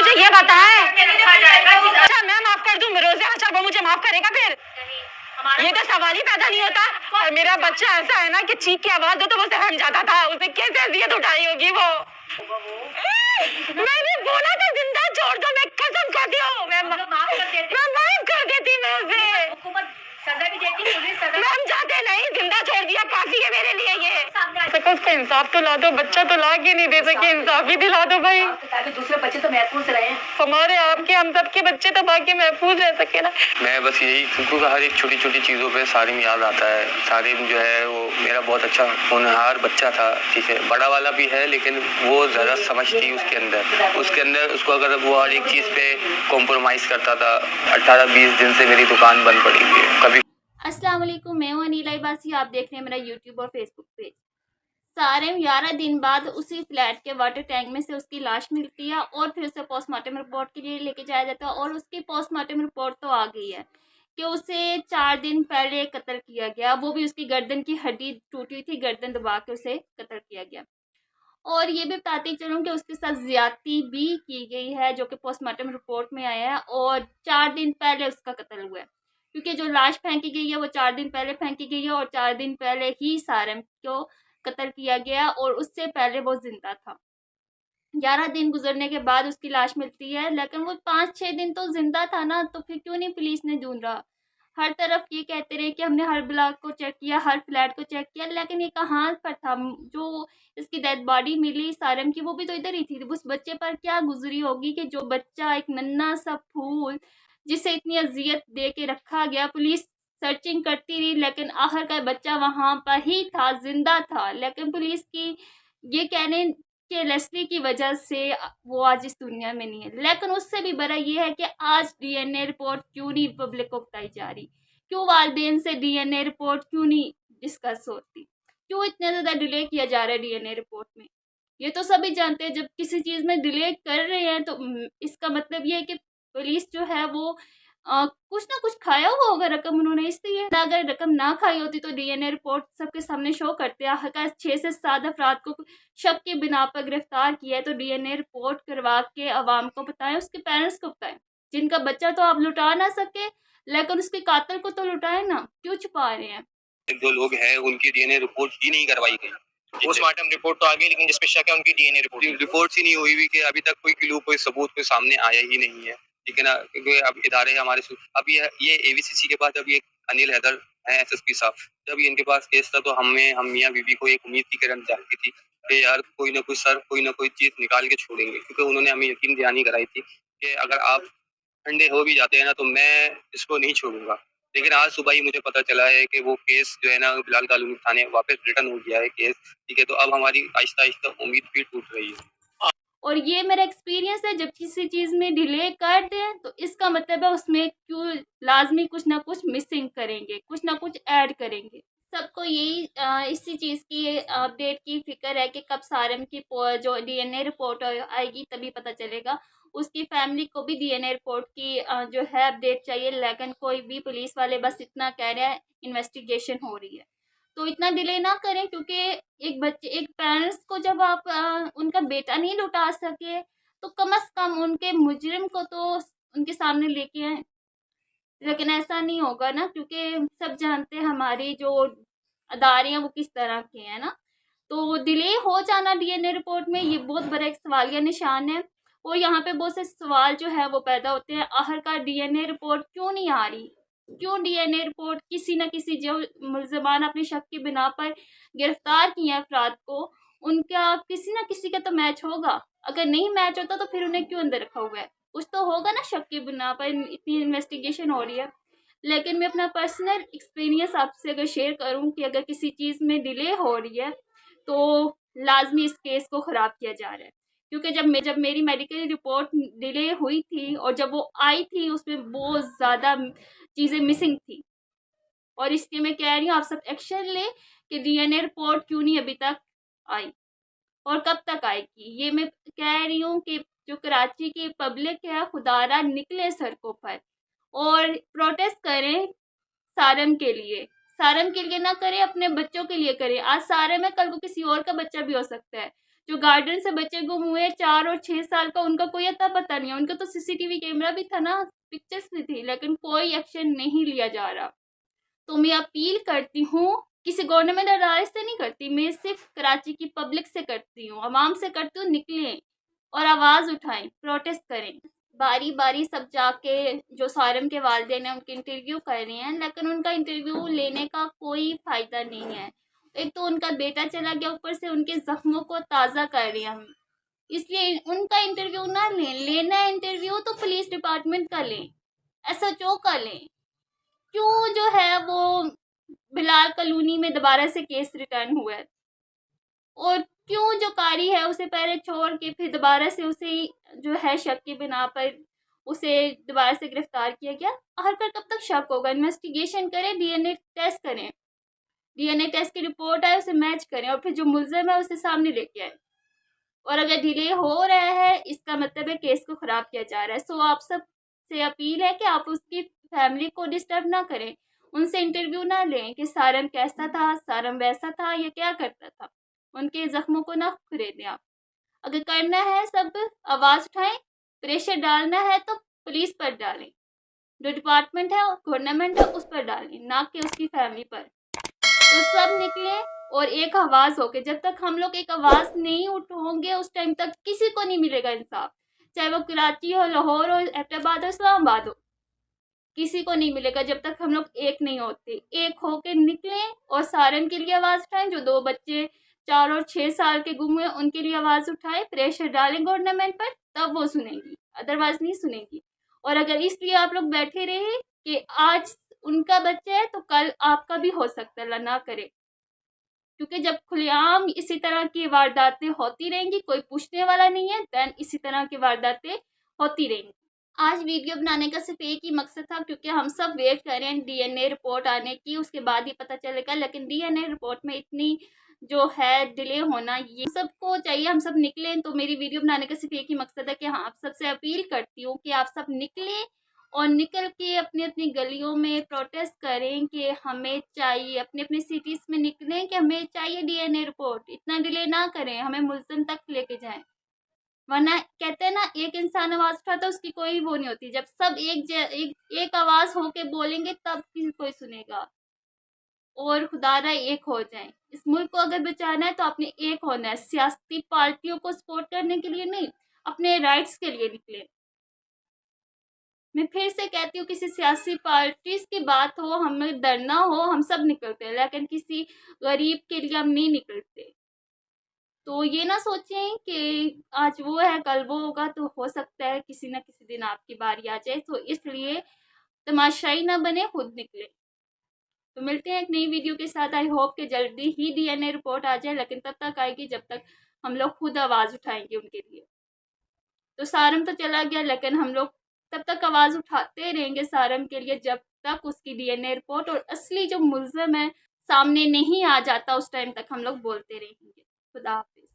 मुझे ये बताएं। अच्छा मैं माफ कर दूं, रोज़े अच्छा वो मुझे माफ करेगा फिर? ये तो सवाल ही पैदा नहीं होता। और मेरा बच्चा ऐसा है ना कि चीख की आवाज हो तो वो सहम जाता था, उसे कैसे अजियत उठाई होगी वो। मैंने बोला था जिंदा छोड़ दो, मैं कसम खाती हूँ मैं माफ कर देती मैं उसे। सजा भी देती, पुलिस सजा हम जाते नहीं, जिंदा छोड़ दिया, काफी है मेरे लिए ये। उसका इंसाफ तो ला दो, बच्चा तो ला के नहीं दे सके, इंसाफ ही दिला दो भाई। दूसरे बच्चे तो महफूज रहे, हमारे आपके हम सबके बच्चे तो बाकी महफूज रह सके ना। मैं बस यही, क्योंकि हर एक छोटी छोटी चीज़ों पे सारिम याद आता है। सारिम जो है वो मेरा बहुत अच्छा होनहार बच्चा था, ठीक है, बड़ा वाला भी है, लेकिन वो ज़्यादा समझ थी उसके अंदर उसको अगर वो हर एक चीज़ पे कॉम्प्रोमाइज़ करता था। 18-20 दिन से मेरी दुकान बंद पड़ी हुई है। कभी अस्सलाम वालेकुम, मैं हूं अनीला इबासी। आप देख रहे हैं मेरा यूट्यूब और फेसबुक पेज। सारिम 11 दिन बाद उसी फ्लैट के वाटर टैंक में से उसकी लाश मिलती है और फिर उसे पोस्टमार्टम रिपोर्ट के लिए लेके जाया जाता है। और उसकी पोस्टमार्टम रिपोर्ट तो आ गई है कि उसे 4 दिन पहले कत्ल किया गया, वो भी उसकी गर्दन की हड्डी टूटी हुई थी, गर्दन दबा के उसे कत्ल किया गया। और ये भी बताती चलूँ कि उसके साथ ज्यादती भी की गई है, जो कि पोस्टमार्टम रिपोर्ट में आया है, और 4 दिन पहले उसका कत्ल हुआ है, क्योंकि जो लाश फेंकी गई है वो 4 दिन पहले फेंकी गई है और 4 दिन पहले ही सारिम को कत्ल किया गया और उससे पहले वो जिंदा था। 11 दिन गुजरने के बाद उसकी लाश मिलती है, लेकिन वो 5-6 दिन तो जिंदा था ना, तो फिर क्यों नहीं पुलिस ने ढूंढा। हर तरफ ये कहते रहे कि हमने हर ब्लॉक को चेक किया, हर फ्लैट को चेक किया, लेकिन ये कहाँ पर था। जो इसकी डेड बॉडी मिली सारिम की, वो भी तो इधर ही थी। उस बच्चे पर क्या गुजरी होगी कि जो बच्चा, एक नन्हा सा फूल जिसे इतनी अजियत दे के रखा गया, पुलिस सर्चिंग करती रही, लेकिन आखिरकार बच्चा वहां पर ही था, जिंदा था। लेकिन पुलिस की ये कहने कि लेस्ली की वजह से वो आज इस दुनिया में नहीं है। लेकिन उससे भी बड़ा ये है कि आज डीएनए रिपोर्ट क्यों नहीं पब्लिक को बताई जा रही, क्यों वालिदैन से डीएनए रिपोर्ट क्यों नहीं डिस्कस होती, क्यों इतना ज़्यादा डिले किया जा रहा है डीएनए रिपोर्ट में। ये तो सभी जानते हैं, जब किसी चीज़ में डिले कर रहे हैं तो इसका मतलब ये है कि पुलिस जो है वो कुछ ना कुछ खाया हुआ होगा रकम उन्होंने, इसलिए अगर रकम ना खाई होती तो डीएनए रिपोर्ट सबके सामने शो करते हैं। हर 6 से 7 अफराद को शक के बिना पर गिरफ्तार किया है, तो डीएनए रिपोर्ट करवा के अवाम को बताएं, उसके पेरेंट्स को बताएं। जिनका बच्चा तो आप लुटा ना सके, लेकिन उसके कातिल को तो लुटाए ना, क्यों छुपा रहे हैं। जो लोग हैं उनकी डीएनए रिपोर्ट ही नहीं करवाई गई। पोस्टमार्टम रिपोर्ट तो आ गई, लेकिन जिसपे शक है उनकी डीएनए रिपोर्ट ही नहीं हुई कि अभी तक कोई क्लू, कोई सबूत कोई सामने आया ही नहीं है, ठीक है ना। क्योंकि अब इदारे हमारे अब ये एवीसीसी के बाद अब ये अनिल हैदर है एसएसपी साहब, जब इनके पास केस था तो हम मियाँ बीबी को एक उम्मीद की किरण जागी थी कि यार कोई ना कोई चीज निकाल के छोड़ेंगे, क्योंकि उन्होंने हमें यकीन दहानी कराई थी कि अगर आप ठंडे हो भी जाते हैं ना तो मैं इसको नहीं छोड़ूंगा। लेकिन आज सुबह ही मुझे पता चला है कि वो केस जो है ना बिलाल कॉलोनी थाने वापस रिटर्न हो गया है केस, ठीक है। तो अब हमारी आहिस्ता आहिस्ता उम्मीद भी टूट रही है। और ये मेरा एक्सपीरियंस है, जब किसी चीज़ में डिले कर दें तो इसका मतलब है उसमें क्यों लाजमी कुछ ना कुछ मिसिंग करेंगे, कुछ ना कुछ ऐड करेंगे। सबको यही इसी चीज़ की अपडेट की फिक्र है कि कब सारिम की जो डीएनए रिपोर्ट आएगी तभी पता चलेगा। उसकी फैमिली को भी डीएनए रिपोर्ट की जो है अपडेट चाहिए, लेकिन कोई भी पुलिस वाले बस इतना कह रहे हैं इन्वेस्टिगेशन हो रही है। तो इतना डिले ना करें, क्योंकि एक पेरेंट्स को जब आप उनका बेटा नहीं लौटा सके तो कम से कम उनके मुजरिम को तो उनके सामने लेके आए। लेकिन ऐसा नहीं होगा ना, क्योंकि सब जानते हैं हमारी जो अदारे हैं वो किस तरह के हैं ना। तो डिले हो जाना डीएनए रिपोर्ट में ये बहुत बड़ा एक सवालिया निशान है। और यहाँ पे बहुत से सवाल जो है वो पैदा होते हैं, आखिरकार डीएनए रिपोर्ट क्यों नहीं आ रही, क्यों डीएनए रिपोर्ट किसी न किसी जो मुल्ज़िमान अपने शक की बिना पर गिरफ्तार किए हैं अफराद को, उनका किसी न किसी का तो मैच होगा। अगर नहीं मैच होता तो फिर उन्हें क्यों अंदर रखा हुआ है, कुछ तो होगा ना, शक की बिना पर इतनी इन्वेस्टिगेशन हो रही है। लेकिन मैं अपना पर्सनल एक्सपीरियंस आपसे अगर शेयर करूं कि अगर किसी चीज़ में डिले हो रही है तो लाजमी इस केस को ख़राब किया जा रहा है। क्योंकि जब मेरी मेडिकल रिपोर्ट डिले हुई थी और जब वो आई थी उसमें बहुत ज़्यादा चीज़ें मिसिंग थी, और इसलिए मैं कह रही हूँ आप सब एक्शन लें कि डीएनए रिपोर्ट क्यों नहीं अभी तक आई और कब तक आएगी। ये मैं कह रही हूँ कि जो कराची की पब्लिक है, खुदारा निकले सड़कों पर और प्रोटेस्ट करें सारम के लिए ना करें, अपने बच्चों के लिए करें। आज सारम है, कल को किसी और का बच्चा भी हो सकता है। जो गार्डन से बच्चे गुम हुए 4 और 6 साल का, उनका कोई अता पता नहीं है। उनका तो सीसीटीवी कैमरा भी था ना, पिक्चर्स भी थी, लेकिन कोई एक्शन नहीं लिया जा रहा। तो मैं अपील करती हूँ, किसी गवर्नमेंट अदारे से नहीं करती, मैं सिर्फ कराची की पब्लिक से करती हूँ, आवाम से करती हूँ, निकलें और आवाज़ उठाएं, प्रोटेस्ट करें। बारी बारी सब जाके जो सारम के वालिदैन हैं उनके इंटरव्यू कर रहे हैं, लेकिन उनका इंटरव्यू लेने का कोई फ़ायदा नहीं है। एक तो उनका बेटा चला गया, ऊपर से उनके ज़ख्मों को ताज़ा कर रहे हैं हम, इसलिए उनका इंटरव्यू ना लें। लेना है इंटरव्यू तो पुलिस डिपार्टमेंट का लें, SHO का लें। क्यों जो है वो बिलाल कॉलोनी में दोबारा से केस रिटर्न हुआ है, और क्यों जो कारी है उसे पहले छोड़ के फिर दोबारा से उसे जो है शक की बिना पर उसे दोबारा से गिरफ्तार किया गया। आखिर कब तक शक होगा? इन्वेस्टिगेशन करें, DNA टेस्ट करें, DNA टेस्ट की रिपोर्ट आए उसे मैच करें, और फिर जो मुलजिम है उसे सामने लेके आए। और अगर डिले हो रहा है, इसका मतलब है केस को ख़राब किया जा रहा है। सो आप सब से अपील है कि आप उसकी फैमिली को डिस्टर्ब ना करें, उनसे इंटरव्यू ना लें कि सारम कैसा था, सारम वैसा था या क्या करता था, उनके ज़ख्मों को ना खुरेदें आप। अगर करना है सब आवाज़ उठाएं, प्रेशर डालना है तो पुलिस पर डालें, जो डिपार्टमेंट है गवर्नमेंट है उस पर डालें, ना कि उसकी फैमिली पर। तो सब निकलें और एक आवाज़ हो के, जब तक हम लोग एक आवाज़ नहीं उठाएंगे उस टाइम तक किसी को नहीं मिलेगा इंसाफ, चाहे वो कराची हो, लाहौर हो, एबटाबाद हो, इस्लामाबाद हो, किसी को नहीं मिलेगा जब तक हम लोग एक नहीं होते। एक होके निकलें और सारन के लिए आवाज़ उठाएं, जो 2 बच्चे 4 और 6 साल के गुम हुए उनके लिए आवाज़ उठाएं, प्रेशर डालें गवर्नमेंट पर, तब वो सुनेंगी, अदरवाइज नहीं सुनेंगी। और अगर इसलिए आप लोग बैठे रहे कि आज उनका बच्चा है तो कल आपका भी हो सकता है, अल्लाह ना करे, क्योंकि जब खुलेआम इसी तरह की वारदातें होती रहेंगी, कोई पूछने वाला नहीं है, दैन इसी तरह की वारदातें होती रहेंगी। आज वीडियो बनाने का सिर्फ एक ही मकसद था, क्योंकि हम सब वेट कर रहे हैं DNA रिपोर्ट आने की, उसके बाद ही पता चलेगा। लेकिन DNA रिपोर्ट में इतनी जो है डिले होना, ये सबको चाहिए हम सब निकलें। तो मेरी वीडियो बनाने का सिर्फ एक ही मकसद है कि हाँ, आप सबसे अपील करती हूँ कि आप सब निकलें और निकल के अपनी अपनी गलियों में प्रोटेस्ट करें कि हमें चाहिए, अपने अपने सिटीज़ में निकलें कि हमें चाहिए DNA रिपोर्ट। इतना डिले ना करें, हमें मुल्ज़िम तक लेके जाएं, वरना कहते हैं ना, एक इंसान आवाज़ उठाता है उसकी कोई वो नहीं होती। जब सब एक आवाज़ होके बोलेंगे तब किसी कोई सुनेगा। और खुदारा एक हो जाएं। इस मुल्क को अगर बचाना है तो आपने एक होना है, सियासी पार्टियों को सपोर्ट करने के लिए नहीं, अपने राइट्स के लिए निकले। मैं फिर से कहती हूँ, किसी सियासी पार्टीज की बात हो, हमें डरना हो, हम सब निकलते हैं, लेकिन किसी गरीब के लिए हम नहीं निकलते। तो ये ना सोचें कि आज वो है कल वो होगा, तो हो सकता है किसी न किसी दिन आपकी बारी आ जाए। तो इसलिए तमाशाई ना बने, खुद निकले। तो मिलते हैं एक नई वीडियो के साथ। आई होप कि जल्दी ही DNA रिपोर्ट आ जाए, लेकिन तब तक आएगी जब तक हम लोग खुद आवाज़ उठाएंगे उनके लिए। तो सारम तो चला गया, लेकिन हम लोग तब तक आवाज़ उठाते रहेंगे सारम के लिए जब तक उसकी DNA रिपोर्ट और असली जो मुल्ज़िम है सामने नहीं आ जाता, उस टाइम तक हम लोग बोलते रहेंगे। खुदा हाफिज़।